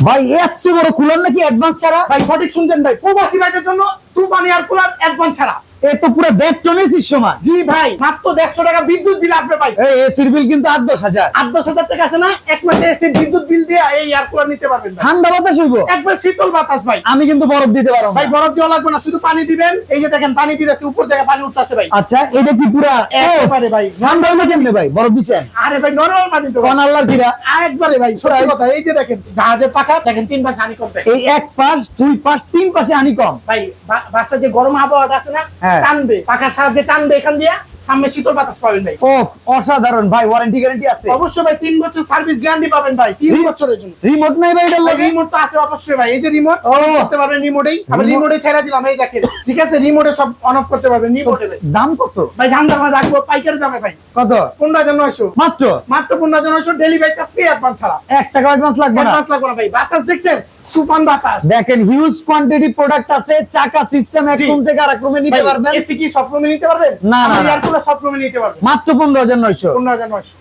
ভাই এত বড় কুলার নাকি অ্যাডভান্স ছাড়া? ভাই সঠিক শুনছেন ভাই, প্রবাসী ভাইদের জন্য তুফান এয়ার কুলার অ্যাডভান্স ছাড়া। এ তো পুরো ব্যাগ টনেসির সমান। জি ভাই, মাত্র 150 টাকা বিদ্যুৎ বিল আসবে ভাই। এই এসির বিল কিন্তু 8-10 হাজার। 8-10 হাজার টাকা আসে না, এক মাসে এসি বিদ্যুৎ বিল দিয়ে এই এয়ার কুলার নিতে পারবেন ভাই। ঠান্ডা বাতাস হইব, একবার শীতল বাতাস ভাই। আমি কিন্তু বরফ দিতে পারবো না। ভাই বরফ দেওয়া লাগবে না, শুধু পানি দিবেন। এই যে দেখেন পানি দিতেছে, উপর থেকে পানি উঠতেছে ভাই। আচ্ছা এটা কি পুরা একবারে ভাই ঠান্ডা হইলো কেমনে ভাই? বরফ দিছেন? আরে ভাই নরমাল পানি তো কোন আল্লাহর কিরা। একবারে ভাই সত্যি কথা। এই যে দেখেন জাহাজের পাখা দেখেন, 3 পাশে হানি করবে। এই এক পাশ, দুই পাশ, তিন পাশে হানিকম। ভাই বাসার যে গরম আবহাওয়াটা আছে না, হ্যাঁ। টানবে, পাখার সাহায্যে টানবে এখান দিয়ে, সামনে শীতল বাতাস পাবেন ভাই। ও অসাধারণ ভাই। ওয়ারেন্টি গ্যারান্টি আছে? অবশ্যই ভাই, 3 বছর সার্ভিস গ্যারান্টি পাবেন ভাই, 3 বছরের জন্য। রিমোট নাই ভাই এটার লাগে? রিমোট তো আছে অবশ্যই ভাই, এই যে রিমোট ও। করতে পারবেন রিমোটেই। আবার Remote- রিমোটে ছেড়ে দিলাম, এই দেখেন ঠিক আছে, রিমোটে সব অন অফ করতে পারবেন রিমোটে ভাই। দাম কত? ভাই দাম দাম রাখবো পাইকারি দামে ভাই, কত? 15,900 মাত্র মাত্র 15,900 ডেলিভারি চার্জ ফ্রি, অ্যাডভান্স ছাড়া। 1 টাকা অ্যাডভান্স লাগবে না? অ্যাডভান্স লাগবে না ভাই। বাতাস দেখছেন, তুফান বাতাস। দেখেন হিউজ কোয়ান্টিটি প্রোডাক্ট আছে। চাকা সিস্টেম এক জি। রুম থেকে আরেক রুমে নিতে পারবেন। এসি কি সব রুমে নিতে পারবেন? না, না, না। এয়ার কুলার সব রুমে নিতে পারবেন। মাত্র 15,900। 15,900